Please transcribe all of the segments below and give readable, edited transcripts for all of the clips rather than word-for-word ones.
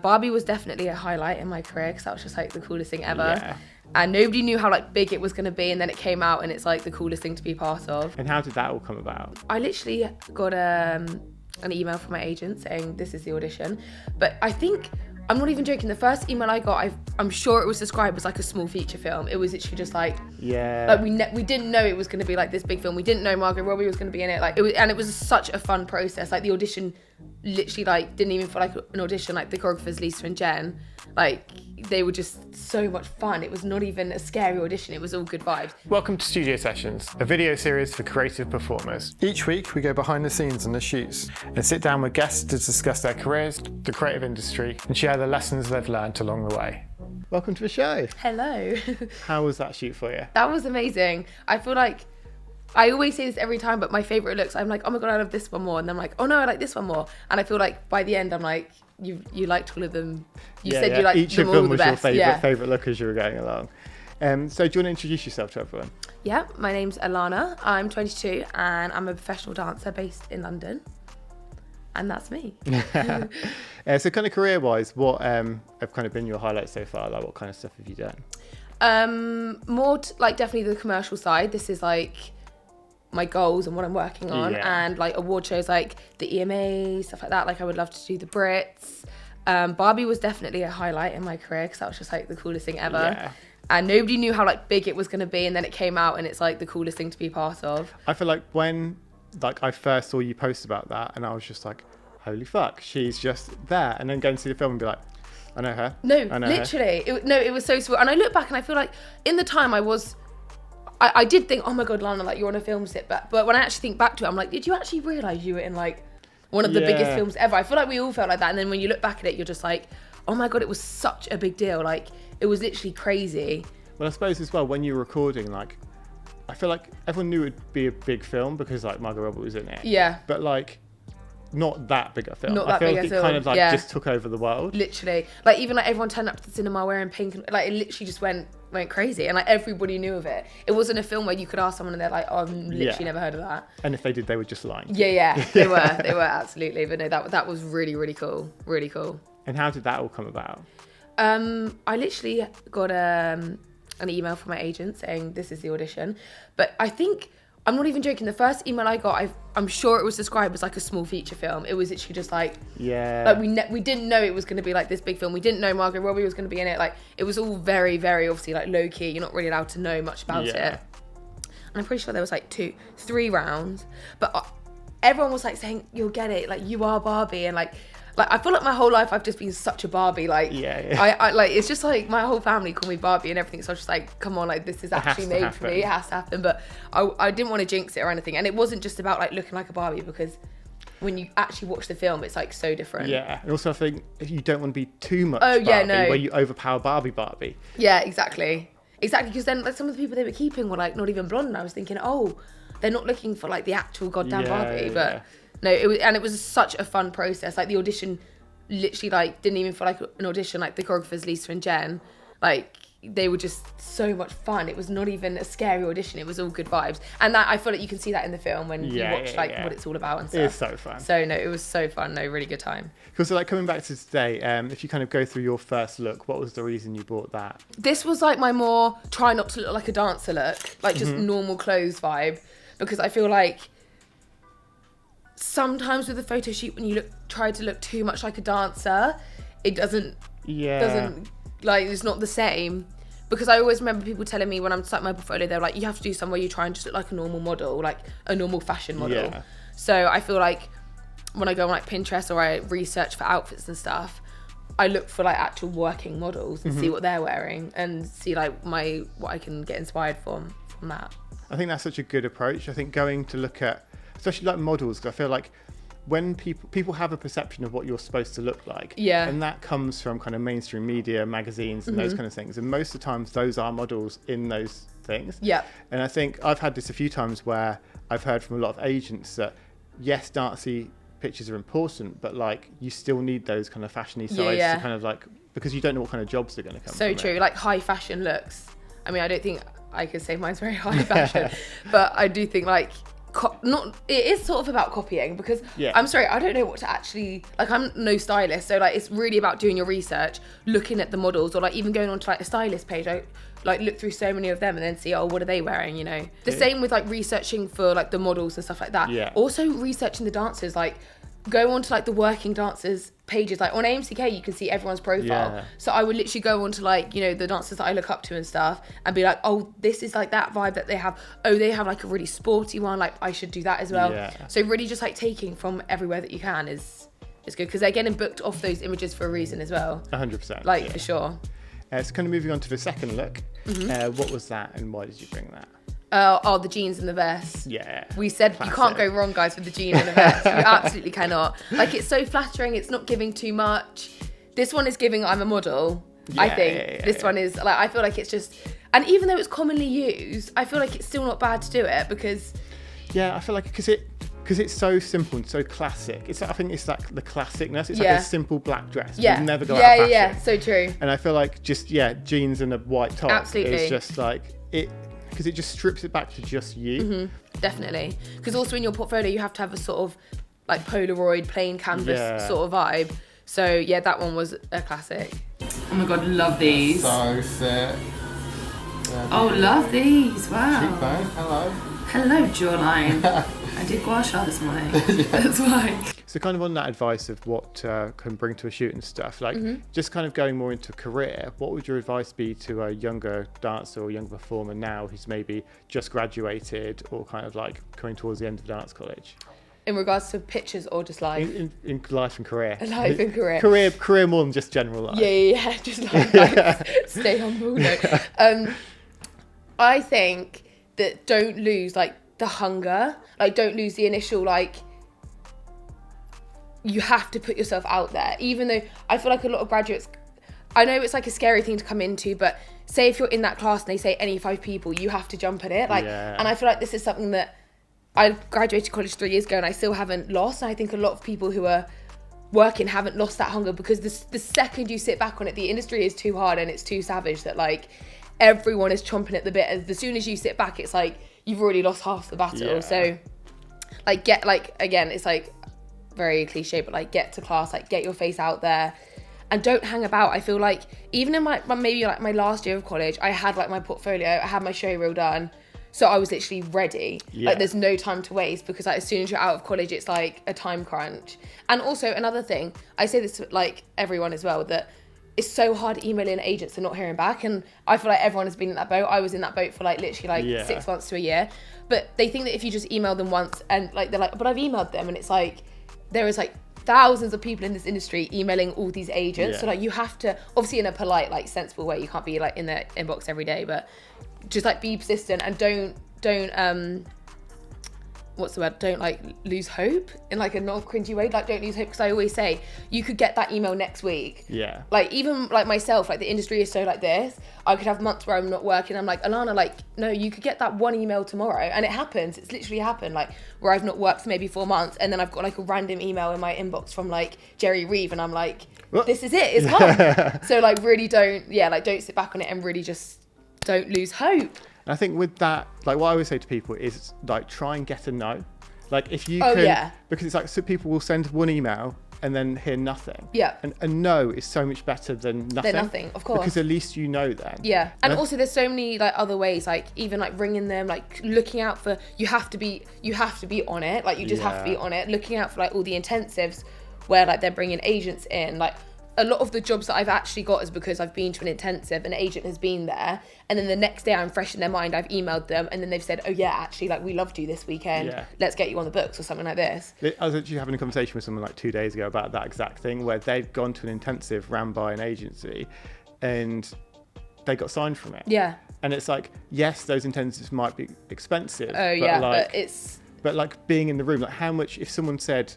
Barbie was definitely a highlight in my career because that was just like the coolest thing ever. Yeah. And nobody knew how like big it was going to be, and then it came out and it's like the coolest thing to be part of. And how did that all come about? I literally got an email from my agent saying this is the audition, but I think, I'm not even joking, the first email I got, I'm sure it was described as like a small feature film. It was literally just like, like we didn't know it was going to be like this big film. We didn't know Margot Robbie was going to be in it. Like it was such a fun process. Like the audition literally like didn't even feel like an audition. Like the choreographers, Lisa and Jen, like they were just so much fun. It was not even a scary audition. It was all good vibes. Welcome to Studio Sessions, a video series for creative performers. Each week we go behind the scenes on the shoots and sit down with guests to discuss their careers, the creative industry, and share the lessons they've learned along the way. Welcome to the show. Hello. How was that shoot for you? That was amazing. I feel like, I always say this every time, but my favourite looks, I'm like, oh my God, I love this one more. And then I'm like, oh no, I like this one more. And I feel like by the end, I'm like, you liked all of them. You said you liked each them of them all was the your best. favourite look as you were going along. So do you want to introduce yourself to everyone? Yeah, my name's Alana. I'm 22 and I'm a professional dancer based in London. And that's me. So kind of career-wise, what have kind of been your highlights so far? Like what kind of stuff have you done? More like definitely the commercial side. This is like my goals and what I'm working on, and like award shows like the EMA, stuff like that. Like I would love to do the Brits. Barbie was definitely a highlight in my career because that was just like the coolest thing ever. Yeah. And nobody knew how like big it was going to be, and then it came out and it's like the coolest thing to be part of. I feel like when like I first saw you post about that, and I was just like, holy fuck, she's just there. And then go and see the film and be like, I know her. No, literally. It was so sweet. And I look back and I feel like in the time I did think, oh my God, Lana, like you're on a film set. But when I actually think back to it, I'm like, did you actually realise you were in like one of the biggest films ever? I feel like we all felt like that. And then when you look back at it, you're just like, oh my God, it was such a big deal. Like it was literally crazy. Well, I suppose as well, when you were recording, like, I feel like everyone knew it'd be a big film because like Margot Robbie was in it. Yeah. But like, not that big a film. Not that I feel big like a it film, kind of like yeah. just took over the world. Literally. Like even like everyone turned up to the cinema wearing pink and like it literally just went crazy, and like everybody knew of it. It wasn't a film where you could ask someone and they're like, oh, I've literally never heard of that. And if they did, they were just lying. Yeah, they were absolutely. But no, that was really, really cool. Really cool. And how did that all come about? I literally got an email from my agent saying this is the audition, but I think, I'm not even joking, the first email I got, I'm sure it was described as like a small feature film. It was literally just like, like we didn't know it was going to be like this big film. We didn't know Margot Robbie was going to be in it. Like it was all very, very obviously like low key. You're not really allowed to know much about it. And I'm pretty sure there was like 3 rounds, but everyone was like saying, you'll get it. Like you are Barbie. And like I feel like my whole life I've just been such a Barbie. Like I like, it's just like my whole family call me Barbie and everything. So I was just like, come on, like this is actually made for me. It has to happen. But I didn't want to jinx it or anything. And it wasn't just about like looking like a Barbie, because when you actually watch the film, it's like so different. Yeah, and also I think if you don't want to be too much Barbie, where you overpower Barbie. Yeah, exactly. Because then like some of the people they were keeping were like not even blonde, and I was thinking, oh, they're not looking for like the actual goddamn Barbie. But no, it was such a fun process. Like the audition literally like didn't even feel like an audition. Like the choreographers, Lisa and Jen, like they were just so much fun. It was not even a scary audition. It was all good vibes. And that I feel like you can see that in the film when you watch what it's all about and stuff. It's so fun. So no, it was so fun. No, really good time. Cool. So like coming back to today, if you kind of go through your first look, what was the reason you bought that? This was like my more try not to look like a dancer look, like just normal clothes vibe, because I feel like sometimes with a photo shoot when you try to look too much like a dancer, it doesn't like, it's not the same. Because I always remember people telling me when I'm starting my portfolio, they're like, you have to do somewhere you try and just look like a normal model, like a normal fashion model. So I feel like when I go on like Pinterest or I research for outfits and stuff, I look for like actual working models and see what they're wearing and see like what I can get inspired from that. I think that's such a good approach. I think going to look at, especially like models, because I feel like when people have a perception of what you're supposed to look like, and that comes from kind of mainstream media, magazines and those kind of things, and most of the times those are models in those things. And I think I've had this a few times where I've heard from a lot of agents that yes, dancey pictures are important, but like you still need those kind of fashiony sides to kind of like, because you don't know what kind of jobs are going to come from So true. Like high fashion looks, I mean, I don't think I could say mine's very high fashion, but I do think like it is sort of about copying, because I'm sorry, I don't know what to actually, like, I'm no stylist, so like it's really about doing your research, looking at the models, or like even going onto like a stylist page. I like look through so many of them and then see, oh, what are they wearing, you know? The same with like researching for like the models and stuff like that. Also researching the dancers, like go on to like the working dancers pages, like on AMCK you can see everyone's profile. So I would literally go on to like, you know, the dancers that I look up to and stuff, and be like, oh, this is like that vibe that they have. Oh, they have like a really sporty one, like I should do that as well. So really just like taking from everywhere that you can is good, because they're getting booked off those images for a reason as well. 100%. Like for sure. So kind of moving on to the second look. What was that, and why did you bring that? The jeans and the vest. Yeah. We said classic. You can't go wrong, guys, with the jean and the vest. You absolutely cannot. Like, it's so flattering. It's not giving too much. This one is giving I'm a model. I think this one is like, I feel like it's just, and even though it's commonly used, I feel like it's still not bad to do it, because I feel like because it's so simple and so classic. I think it's like the classicness. It's like a simple black dress. You'll never go out of fashion. Yeah, so true. And I feel like just jeans and a white top. Absolutely. It's just like it, because it just strips it back to just you. Definitely. Because also in your portfolio you have to have a sort of like Polaroid plain canvas sort of vibe. So yeah, that one was a classic. Oh my god, love these. So sick. Oh, love these. Wow. Cheekbone, hello. Hello, jawline. I did gua sha this morning. That's why. So kind of on that advice of what can bring to a shoot and stuff, like just kind of going more into career, what would your advice be to a younger dancer or younger performer now who's maybe just graduated or kind of like coming towards the end of dance college? In regards to pictures or just life? In life and career. Life and career. Career more than just general life. Yeah, just like stay humble. No. I think that don't lose like the hunger, like don't lose the initial, like you have to put yourself out there. Even though I feel like a lot of graduates, I know it's like a scary thing to come into, but say if you're in that class and they say any 5 people, you have to jump at it. Like, and I feel like this is something that I graduated college 3 years ago and I still haven't lost. And I think a lot of people who are working haven't lost that hunger, because the second you sit back on it, the industry is too hard and it's too savage that like everyone is chomping at the bit. As soon as you sit back, it's like you've already lost half the battle. So like get, like, again, it's like very cliche, but like get to class, like get your face out there and don't hang about. I feel like even in my maybe like my last year of college, I had like my portfolio, I had my show reel done, so I was literally ready. Like there's no time to waste, because like as soon as you're out of college, it's like a time crunch. And also another thing, I say this to like everyone as well, that it's so hard emailing agents and not hearing back. And I feel like everyone has been in that boat. I was in that boat for like literally like 6 months to a year. But they think that if you just email them once and like they're like, but I've emailed them, and it's like there is like thousands of people in this industry emailing all these agents. So like you have to, obviously in a polite, like sensible way, you can't be like in their inbox every day, but just like be persistent and don't what's the word? Don't like lose hope in like a not cringy way. Like don't lose hope, because I always say you could get that email next week. Yeah. Like even like myself, like the industry is so like this. I could have months where I'm not working. I'm like, Alana, like no, you could get that one email tomorrow, and it happens. It's literally happened. Like where I've not worked for maybe 4 months, and then I've got like a random email in my inbox from like Jerry Reeve, and I'm like, this is it. It's come. So like really don't sit back on it, and really just don't lose hope. And I think with that, like what I always say to people is like try and get a no. Like if you can, because it's like so people will send one email and then hear nothing. Yeah. And a no is so much better than nothing. Than nothing, of course. Because at least you know then. Yeah. And also there's so many like other ways, like even like ringing them, like looking out for, you have to be on it. Like you just have to be on it. Looking out for like all the intensives where like they're bringing agents in. Like a lot of the jobs that I've actually got is because I've been to an intensive, an agent has been there, and then the next day I'm fresh in their mind, I've emailed them, and then they've said, oh yeah, actually, like we loved you this weekend, let's get you on the books or something like this. I was actually having a conversation with someone like 2 days ago about that exact thing, where they've gone to an intensive ran by an agency and they got signed from it. Yeah. And it's like, yes, those intensives might be expensive. Oh yeah, but it's... But like being in the room, like how much, if someone said,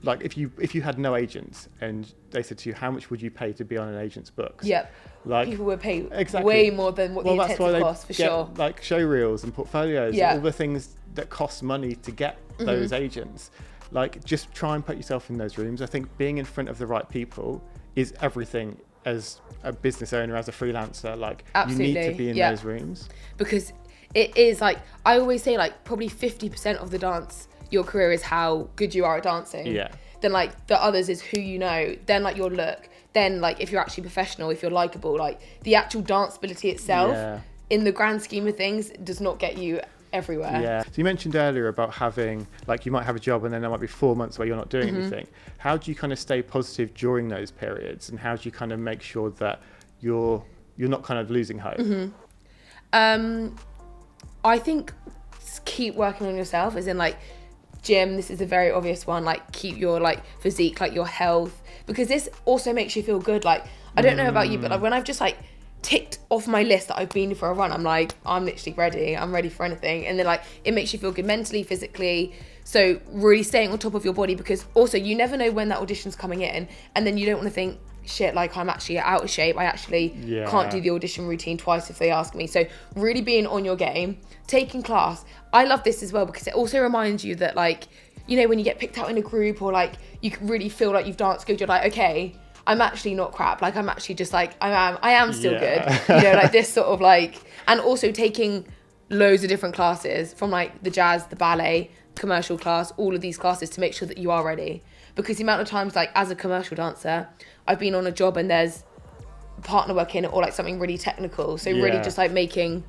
like if you had no agents and they said to you, how much would you pay to be on an agent's books? Yep. Like people would pay way more than what the intensive costs, for sure. Like show reels and portfolios, and all the things that cost money to get those agents. Like just try and put yourself in those rooms. I think being in front of the right people is everything as a business owner, as a freelancer. Like absolutely. You need to be in those rooms. Because it is like, I always say like probably 50% of the dance, your career is how good you are at dancing. Yeah. Then like the others is who you know, then like your look, then like if you're actually professional, if you're likable, like the actual dance ability itself in the grand scheme of things does not get you everywhere. Yeah. So you mentioned earlier about having, like, you might have a job and then there might be 4 months where you're not doing anything. How do you kind of stay positive during those periods, and how do you kind of make sure that you're not kind of losing hope? I think keep working on yourself, as in like gym, this is a very obvious one, like keep your like physique, like your health, because this also makes you feel good. Like I don't know about you, but like when I've just like ticked off my list that I've been for a run, I'm like, I'm literally ready, I'm ready for anything. And then like it makes you feel good mentally, physically, so really staying on top of your body, because also you never know when that audition's coming in, and then you don't want to think, shit, like I'm actually out of shape, I actually can't do the audition routine twice if they ask me. So really being on your game, taking class. I love this as well because it also reminds you that, like, you know, when you get picked out in a group, or like you really feel like you've danced good, you're like, okay, I'm actually not crap, like I'm actually just like I am still good, you know, like this sort of like. And also taking loads of different classes, from like the jazz, the ballet, commercial class, all of these classes, to make sure that you are ready. Because the amount of times, like as a commercial dancer, I've been on a job and there's partner work in it, or like something really technical, so really just like making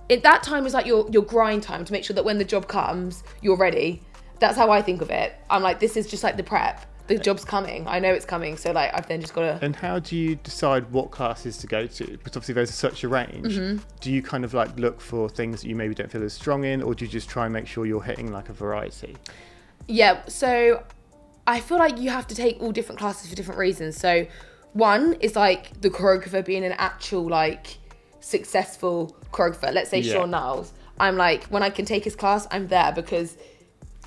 it, that time is like your grind time to make sure that when the job comes, you're ready. That's how I think of it. I'm like, this is just like the prep. The job's coming. I know it's coming. So like, I've then just got to... And how do you decide what classes to go to? Because obviously there's such a range. Do you kind of like look for things that you maybe don't feel as strong in, or do you just try and make sure you're hitting like a variety? Yeah, so I feel like you have to take all different classes for different reasons. So one is like the choreographer being an actual like successful choreographer. Let's say Sean Niles. I'm like, when I can take his class, I'm there, because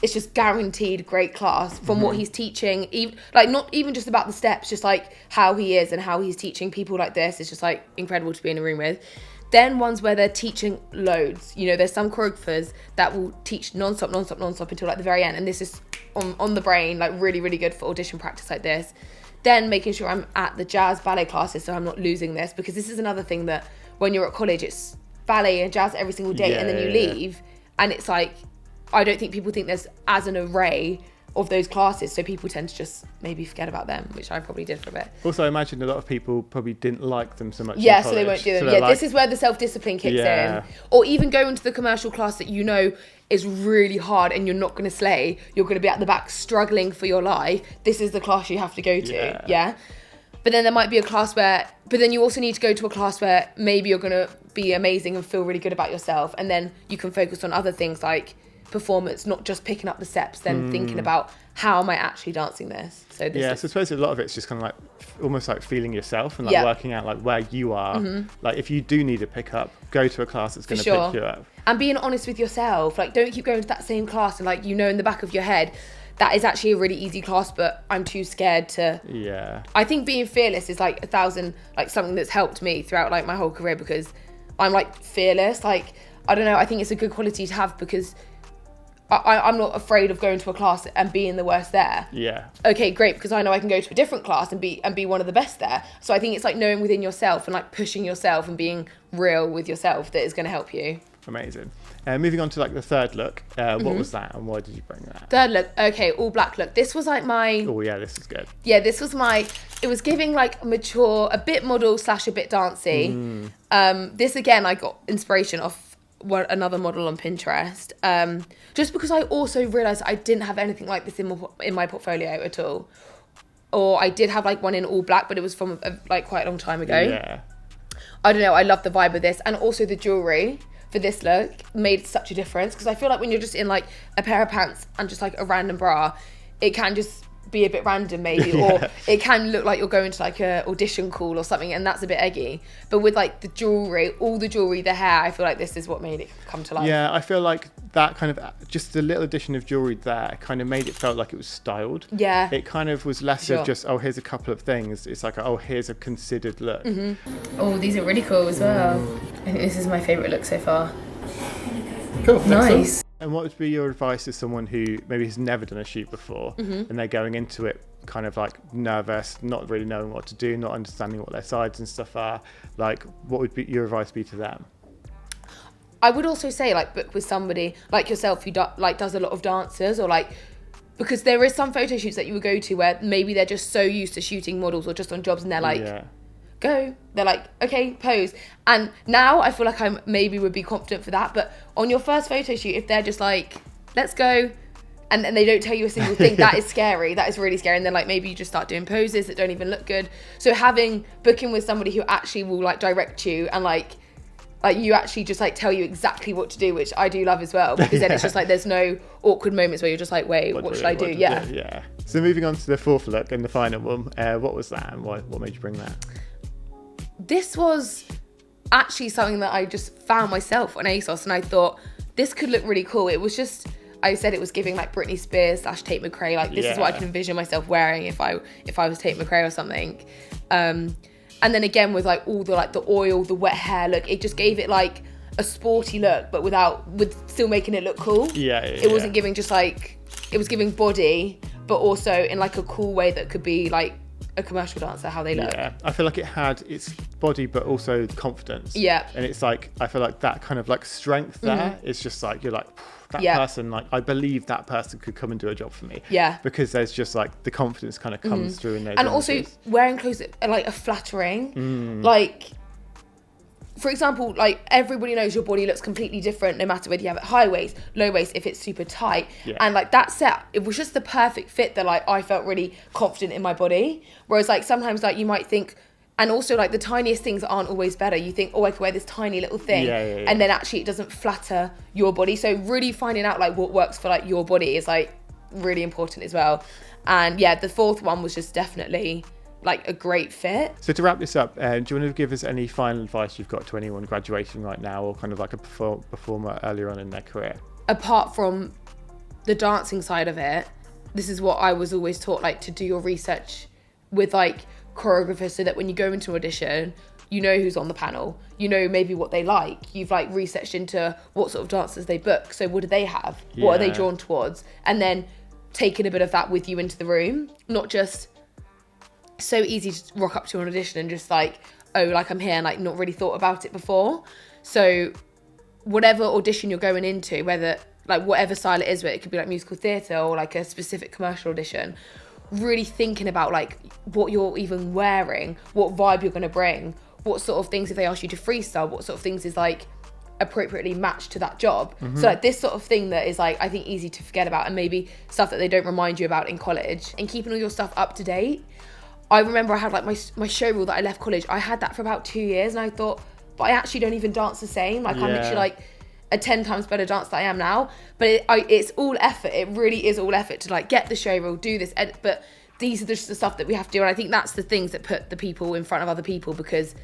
it's just guaranteed great class from what he's teaching. Even, like, not even just about the steps, just like how he is and how he's teaching people like this. It's just like incredible to be in a room with. Then ones where they're teaching loads. You know, there's some choreographers that will teach non-stop until like the very end. And this is on the brain, like really, really good for audition practice like this. Then making sure I'm at the jazz ballet classes so I'm not losing this, because this is another thing that when you're at college, it's ballet and jazz every single day, and then you leave and it's like, I don't think people think there's as an array of those classes, so people tend to just maybe forget about them, which I probably did for a bit. Also, I imagine a lot of people probably didn't like them so much. Yeah, so they won't do them. So like, this is where the self-discipline kicks in. Or even going to the commercial class that you know is really hard and you're not going to slay. You're going to be at the back struggling for your life. This is the class you have to go to. Yeah. But then there might be a class where, but then you also need to go to a class where maybe you're going to be amazing and feel really good about yourself, and then you can focus on other things like performance, not just picking up the steps, then thinking about how am I actually dancing this. So this so I suppose a lot of it's just kind of like almost like feeling yourself and like working out like where you are. Like if you do need a pickup, go to a class that's going to pick you up. And being honest with yourself, like don't keep going to that same class and like, you know, in the back of your head, that is actually a really easy class, but I'm too scared to... I think being fearless is like something that's helped me throughout like my whole career, because I'm like fearless. Like, I don't know, I think it's a good quality to have, because I'm not afraid of going to a class and being the worst there. Okay, great, because I know I can go to a different class and be one of the best there. So I think it's like knowing within yourself and like pushing yourself and being real with yourself that is going to help you. Amazing. Moving on to like the third look, what was that and why did you bring that? Third look, okay, all black look. This was like my... Oh yeah, this is good. Yeah, this was my... It was giving like mature, a bit model / a bit dancey. This again, I got inspiration off another model on Pinterest. Just because I also realised I didn't have anything like this in my portfolio at all. Or I did have like one in all black, but it was from like quite a long time ago. Yeah. I don't know, I love the vibe of this. And also the jewellery for this look made such a difference, because I feel like when you're just in like a pair of pants and just like a random bra, it can just be a bit random maybe, or it can look like you're going to like a audition call or something, and that's a bit eggy. But with like the jewellery, all the jewellery, the hair, I feel like this is what made it come to life. Yeah, I feel like that kind of, just the little addition of jewellery there kind of made it felt like it was styled. Yeah. It kind of was less of just, oh, here's a couple of things. It's like, oh, here's a considered look. Oh, these are really cool as well. I think this is my favourite look so far. Cool. Nice. And what would be your advice to someone who maybe has never done a shoot before and they're going into it kind of like nervous, not really knowing what to do, not understanding what their sides and stuff are? Like, what would be your advice be to them? I would also say, like, book with somebody like yourself who does a lot of dancers, or like, because there is some photo shoots that you would go to where maybe they're just so used to shooting models or just on jobs, and they're like, go. They're like, okay, pose. And now I feel like I maybe would be confident for that. But on your first photo shoot, if they're just like, let's go, and they don't tell you a single thing, that is scary. That is really scary. And then like maybe you just start doing poses that don't even look good. So booking with somebody who actually will like direct you and like you actually just like tell you exactly what to do, which I do love as well, because then it's just like there's no awkward moments where you're just like, wait, what should I do? Yeah. So moving on to the fourth look and the final one, what was that, and what made you bring that? This was actually something that I just found myself on ASOS, and I thought this could look really cool. It was just, I said it was giving like Britney Spears / Tate McRae, like this is what I can envision myself wearing if I was Tate McRae or something. And then again with like all the like the oil, the wet hair look, it just gave it like a sporty look, but with still making it look cool. It wasn't giving just like, it was giving body, but also in like a cool way that could be like a commercial dancer, how they look. Yeah, I feel like it had its body, but also confidence. Yeah. And it's like, I feel like that kind of like strength there is just like, you're like, that person, like, I believe that person could come and do a job for me. Yeah. Because there's just like the confidence kind of comes through in those and images. Also wearing clothes that are like flattering. Like, for example, like everybody knows your body looks completely different no matter whether you have it high waist, low waist, if it's super tight. And like that set, it was just the perfect fit that like I felt really confident in my body. Whereas like sometimes like you might think, and also like the tiniest things aren't always better. You think, oh, I could wear this tiny little thing, and then actually it doesn't flatter your body. So really finding out like what works for like your body is like really important as well. And yeah, the fourth one was just definitely like a great fit. So to wrap this up, do you want to give us any final advice you've got to anyone graduating right now, or kind of like a performer earlier on in their career? Apart from the dancing side of it, this is what I was always taught, like to do your research with like choreographers, so that when you go into an audition, you know who's on the panel, you know maybe what they like, you've like researched into what sort of dancers they book, so what do they have, what are they drawn towards, and then taking a bit of that with you into the room. Not just so easy to rock up to an audition and just like, oh, like I'm here, and like not really thought about it before. So whatever audition you're going into, whether like whatever style it is, where it could be like musical theatre or like a specific commercial audition, really thinking about like what you're even wearing, what vibe you're going to bring, what sort of things, if they ask you to freestyle, what sort of things is like appropriately matched to that job. So like this sort of thing that is like, I think, easy to forget about, and maybe stuff that they don't remind you about in college, and keeping all your stuff up to date. I remember I had like my show reel that I left college, I had that for about 2 years, and I thought, but I actually don't even dance the same. Like I'm literally like a 10 times better dancer than I am now. But it's all effort. It really is all effort to like get the show reel, do this edit. But these are just the stuff that we have to do. And I think that's the things that put the people in front of other people, because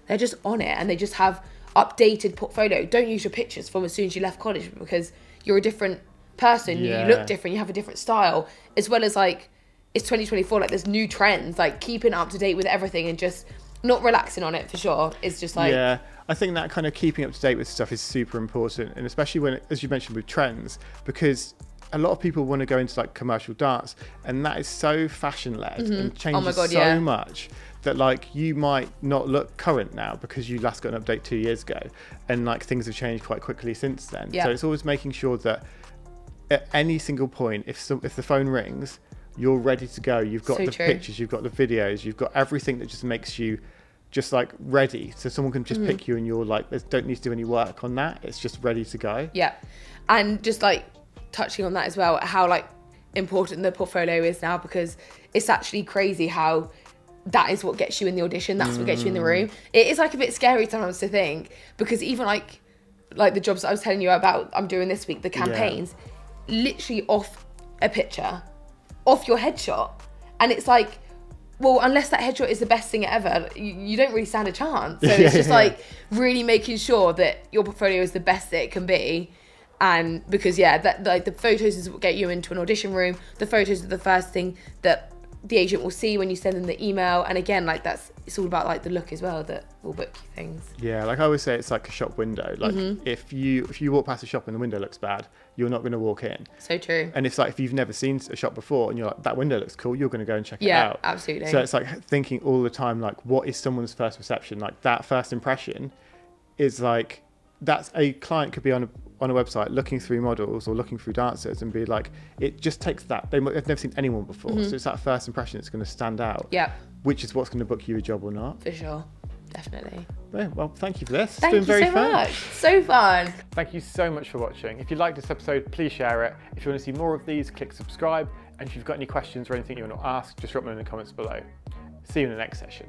they're just on it and they just have updated portfolio. Don't use your pictures from as soon as you left college, because you're a different person. You look different. You have a different style, as well as like, it's 2024. Like there's new trends, like keeping up to date with everything and just not relaxing on it for sure. It's just like, yeah, I think that kind of keeping up to date with stuff is super important, and especially when, as you mentioned, with trends, because a lot of people want to go into like commercial dance, and that is so fashion led and changes so much that like you might not look current now because you last got an update 2 years ago, and like things have changed quite quickly since then. So it's always making sure that at any single point, if the phone rings, you're ready to go. You've got pictures, you've got the videos, you've got everything that just makes you just like ready, so someone can just pick you, and you're like, don't need to do any work on that, it's just ready to go. And just like touching on that as well, how like important the portfolio is now, because it's actually crazy how that is what gets you in the audition, that's what gets you in the room. It is like a bit scary sometimes to think, because even like the jobs that I was telling you about I'm doing this week, the campaigns, literally off a picture, off your headshot, and it's like, well, unless that headshot is the best thing ever, you don't really stand a chance. So it's just like really making sure that your portfolio is the best that it can be. And because that like the photos is what get you into an audition room. The photos are the first thing that the agent will see when you send them the email. And again, like it's all about like the look as well that will book you things. Yeah, like I always say, it's like a shop window. Like if you walk past a shop and the window looks bad, you're not going to walk in. So true. And it's like, if you've never seen a shop before and you're like, that window looks cool, you're going to go and check it out. Yeah, absolutely. So it's like thinking all the time, like, what is someone's first perception? Like that first impression is like that's a client could be on a website looking through models or looking through dancers and be like, it just takes that. They've never seen anyone before. So it's that first impression that's going to stand out. Yeah. Which is what's going to book you a job or not. For sure. Definitely. Yeah, well, thank you for this. Thank you so much. So fun. Thank you so much for watching. If you liked this episode, please share it. If you want to see more of these, click subscribe. And if you've got any questions or anything you want to ask, just drop them in the comments below. See you in the next session.